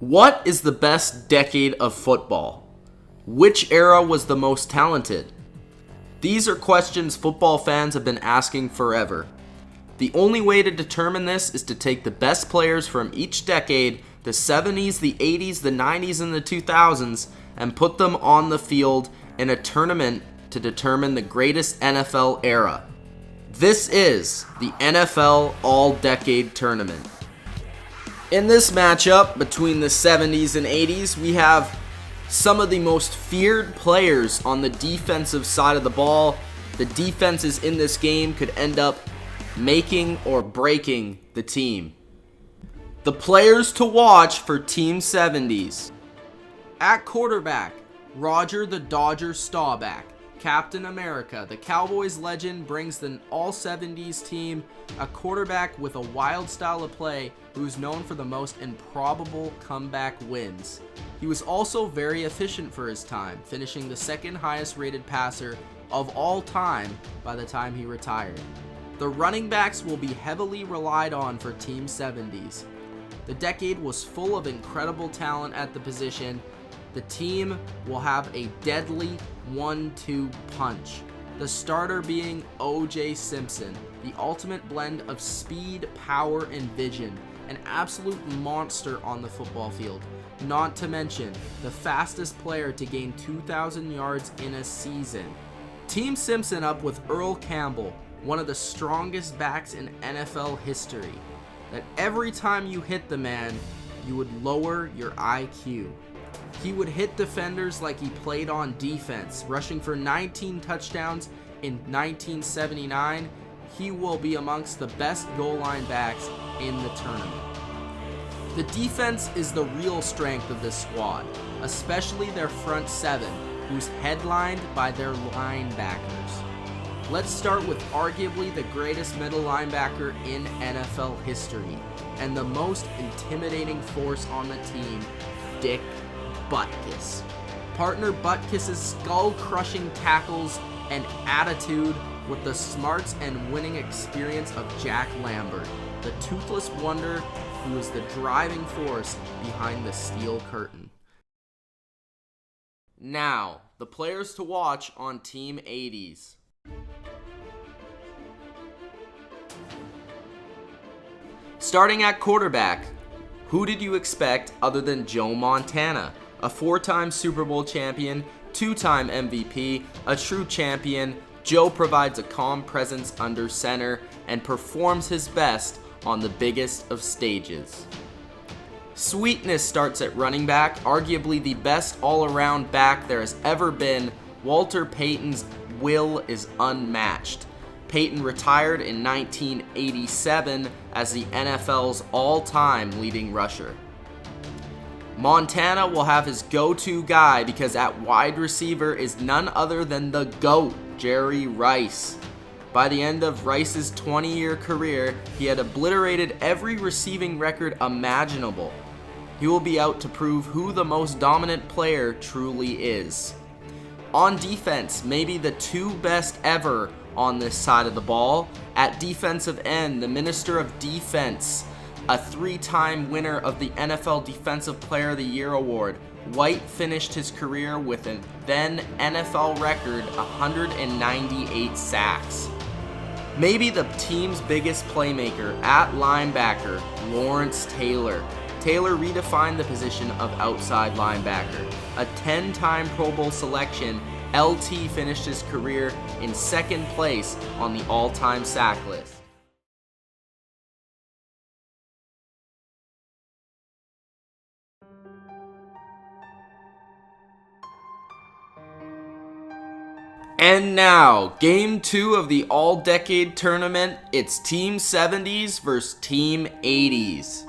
What is the best decade of football? Which era was the most talented? These are questions football fans have been asking forever. The only way to determine this is to take the best players from each decade, the 70s, the 80s, the 90s, and the 2000s, and put them on the field in a tournament to determine the greatest NFL era. This is the NFL All-Decade Tournament. In this matchup between the 70s and 80s, we have some of the most feared players on the defensive side of the ball. The defenses in this game could end up making or breaking the team. The players to watch for Team 70s. At quarterback, Roger the Dodger Staubach, Captain America. The Cowboys legend brings the All-70s team a quarterback with a wild style of play who's known for the most improbable comeback wins. He was also very efficient for his time, finishing the second highest rated passer of all time by the time he retired. The running backs will be heavily relied on for Team 70s. The decade was full of incredible talent at the position. The team will have a deadly 1-2 punch. The starter being O.J. Simpson, the ultimate blend of speed, power, and vision. An absolute monster on the football field. Not to mention, the fastest player to gain 2,000 yards in a season. Team Simpson up with Earl Campbell, one of the strongest backs in NFL history. That every time you hit the man, you would lower your IQ. He would hit defenders like he played on defense, rushing for 19 touchdowns in 1979. He will be amongst the best goal line backs in the tournament. The defense is the real strength of this squad, especially their front seven, who's headlined by their linebackers. Let's start with arguably the greatest middle linebacker in NFL history, and the most intimidating force on the team, Dick Butkus. Partner Butkus' skull-crushing tackles and attitude with the smarts and winning experience of Jack Lambert, the toothless wonder who is the driving force behind the steel curtain. Now, the players to watch on Team 80s. Starting at quarterback, who did you expect other than Joe Montana? A 4-time Super Bowl champion, 2-time MVP, a true champion. Joe provides a calm presence under center and performs his best on the biggest of stages. Sweetness starts at running back, arguably the best all-around back there has ever been. Walter Payton's will is unmatched. Payton retired in 1987 as the NFL's all-time leading rusher. Montana will have his go-to guy because at wide receiver is none other than the GOAT, Jerry Rice. By the end of Rice's 20-year career, he had obliterated every receiving record imaginable. He will be out to prove who the most dominant player truly is. On defense, maybe the two best ever on this side of the ball. At defensive end, the Minister of Defense, a 3-time winner of the NFL Defensive Player of the Year award. White finished his career with a then NFL record 198 sacks. Maybe the team's biggest playmaker at linebacker, Lawrence Taylor. Taylor redefined the position of outside linebacker. A 10-time Pro Bowl selection, LT finished his career in second place on the all-time sack list. And now, Game 2 of the All-Decade Tournament. It's Team 70s versus Team 80s.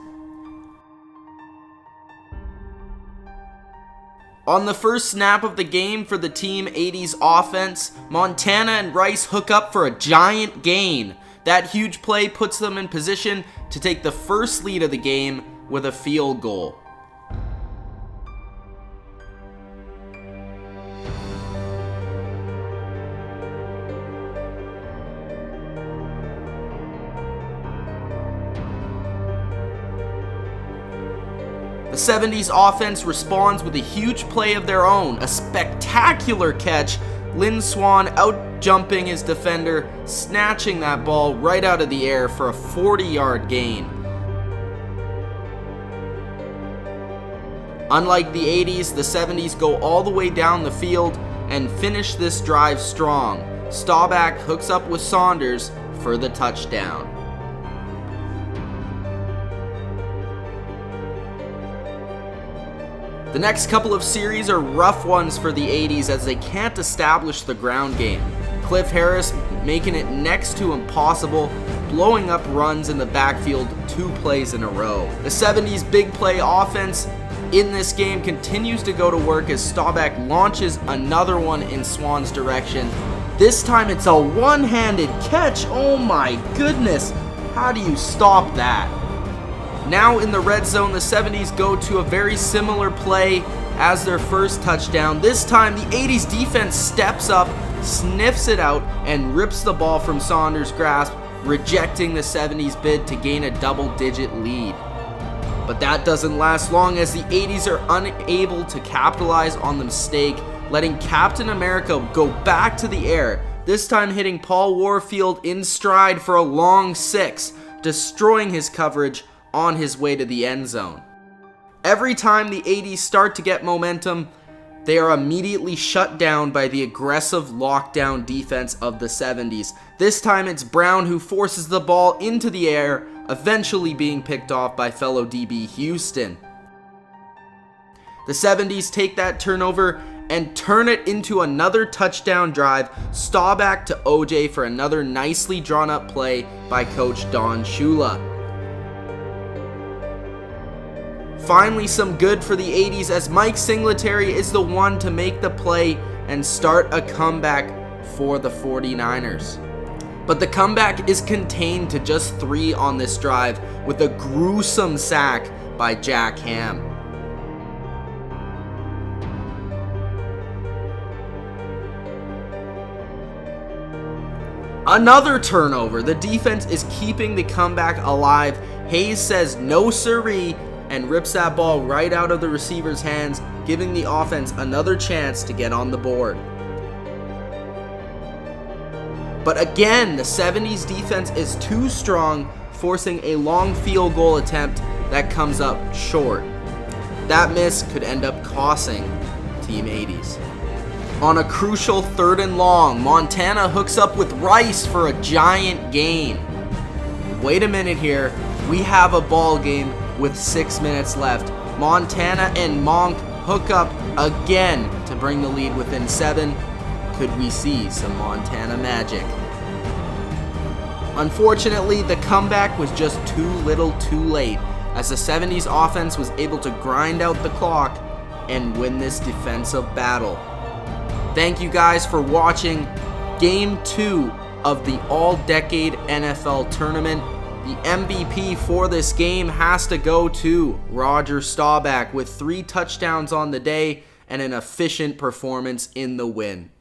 On the first snap of the game for the Team 80s offense, Montana and Rice hook up for a giant gain. That huge play puts them in position to take the first lead of the game with a field goal. The The 70s offense responds with a huge play of their own, a spectacular catch, Lynn Swann out-jumping his defender, snatching that ball right out of the air for a 40-yard gain. Unlike the 80s, the 70s go all the way down the field and finish this drive strong. Staubach hooks up with Saunders for the touchdown. The next couple of series are rough ones for the 80s as they can't establish the ground game. Cliff Harris making it next to impossible, blowing up runs in the backfield 2 plays in a row. The 70s big play offense in this game continues to go to work as Staubach launches another one in Swann's direction. This time it's a one-handed catch. Oh my goodness, how do you stop that? Now in the red zone, the 70s go to a very similar play as their first touchdown. This time the 80s defense steps up, sniffs it out, and rips the ball from Saunders' grasp, rejecting the 70s bid to gain a double-digit lead. But that doesn't last long as the 80s are unable to capitalize on the mistake, letting Captain America go back to the air, this time hitting Paul Warfield in stride for a long 6, destroying his coverage on his way to the end zone. Every time the 80s start to get momentum, they are immediately shut down by the aggressive lockdown defense of the 70s. This time it's Brown who forces the ball into the air, eventually being picked off by fellow DB Houston. The 70s take that turnover and turn it into another touchdown drive. Staubach to OJ for another nicely drawn up play by Coach Don Shula. Finally, some good for the 80s as Mike Singletary is the one to make the play and start a comeback for the 49ers. But the comeback is contained to just 3 on this drive with a gruesome sack by Jack Ham. Another turnover. The defense is keeping the comeback alive. Hayes says no siree and rips that ball right out of the receiver's hands, giving the offense another chance to get on the board. But again, the 70s defense is too strong, forcing a long field goal attempt that comes up short. That miss could end up costing Team 80s. On a crucial 3rd and long, Montana hooks up with Rice for a giant gain. Wait a minute here, we have a ball game with 6 minutes left. Montana and Monk hook up again to bring the lead within 7. Could we see some Montana magic? Unfortunately, the comeback was just too little too late as the 70s offense was able to grind out the clock and win this defensive battle. Thank you guys for watching Game 2 of the All-Decade NFL Tournament. The MVP for this game has to go to Roger Staubach with 3 touchdowns on the day and an efficient performance in the win.